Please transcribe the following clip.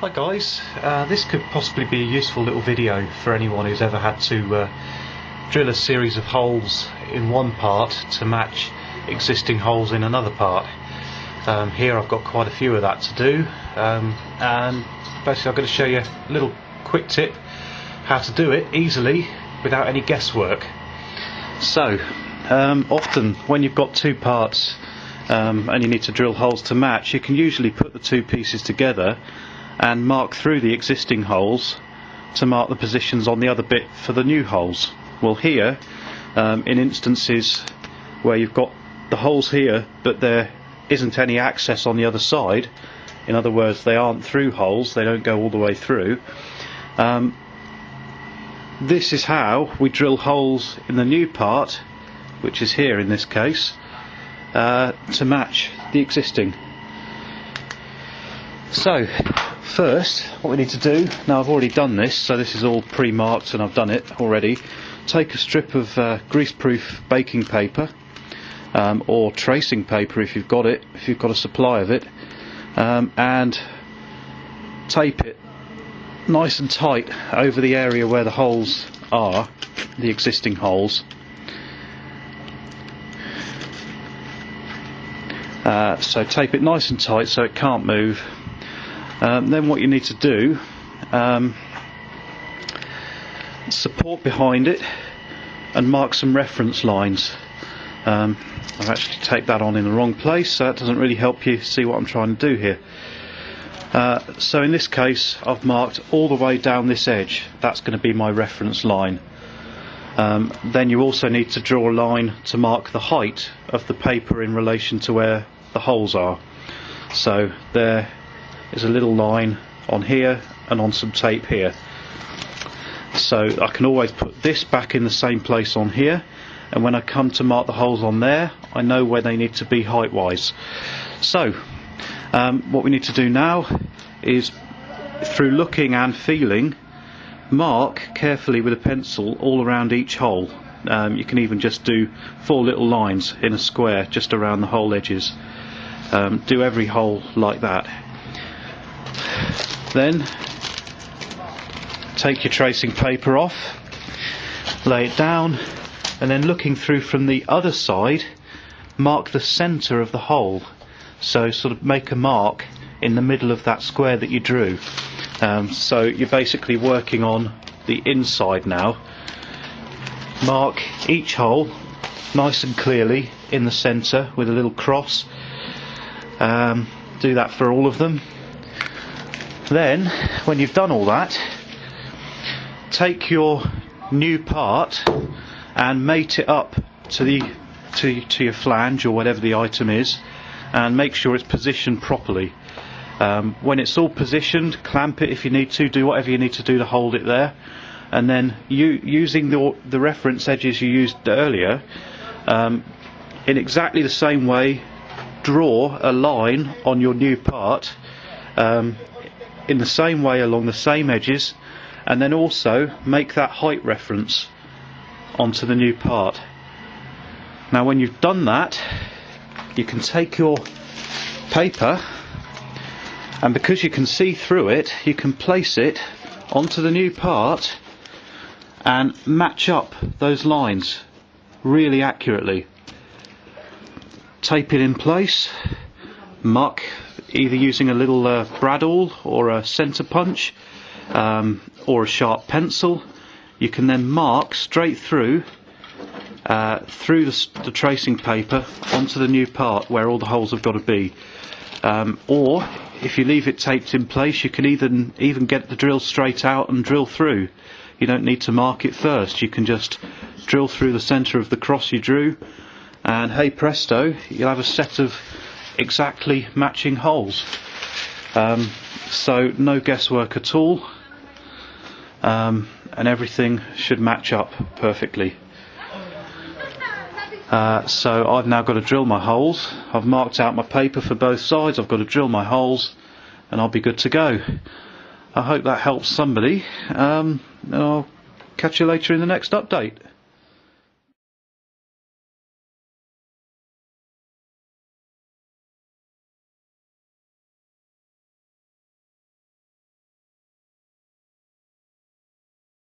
Hi guys, this could possibly be a useful little video for anyone who's ever had to drill a series of holes in one part to match existing holes in another part. Here I've got quite a few of that to do, and basically I'm going to show you a little quick tip how to do it easily without any guesswork. So often when you've got two parts and you need to drill holes to match, you can usually put the two pieces together and mark through the existing holes to mark the positions on the other bit for the new holes. Well, here in instances where you've got the holes here but there isn't any access on the other side, in other words they aren't through holes, they don't go all the way through, this is how we drill holes in the new part, which is here in this case, to match the existing. So first what we need to do, now I've already done this, so this is all pre-marked and I've done it already. Take a strip of greaseproof baking paper or tracing paper if you've got it, if you've got a supply of it, and tape it nice and tight over the area where the holes are, the existing holes. So tape it nice and tight so it can't move. Then what you need to do, support behind it and mark some reference lines. I've actually taped that on in the wrong place, so that doesn't really help you see what I'm trying to do here. So in this case I've marked all the way down this edge, that's going to be my reference line. Then you also need to draw a line to mark the height of the paper in relation to where the holes are. So there is a little line on here and on some tape here. So I can always put this back in the same place on here, and when I come to mark the holes on there I know where they need to be height wise. So what we need to do now is, through looking and feeling, mark carefully with a pencil all around each hole. You can even just do 4 little lines in a square just around the hole edges. Do every hole like that. Then take your tracing paper off, lay it down, and then looking through from the other side, mark the centre of the hole. So sort of make a mark in the middle of that square that you drew. So you're basically working on the inside now. Mark each hole nice and clearly in the centre with a little cross. Do that for all of them. Then when you've done all that, take your new part and mate it up to your flange or whatever the item is, and make sure it's positioned properly. When it's all positioned, clamp it if you need to, do whatever you need to do to hold it there, and then using the reference edges you used earlier, in exactly the same way draw a line on your new part in the same way along the same edges, and then also make that height reference onto the new part. Now when you've done that, you can take your paper, and because you can see through it, you can place it onto the new part and match up those lines really accurately. Tape it in place, mark either using a little brad awl or a centre punch or a sharp pencil. You can then mark straight through the tracing paper onto the new part where all the holes have got to be. Or if you leave it taped in place, you can even get the drill straight out and drill through. You don't need to mark it first, you can just drill through the centre of the cross you drew, and hey presto, you'll have a set of exactly matching holes. So no guesswork at all, and everything should match up perfectly. So I've now got to drill my holes. I've marked out my paper for both sides, I've got to drill my holes, and I'll be good to go. I hope that helps somebody, and I'll catch you later in the next update.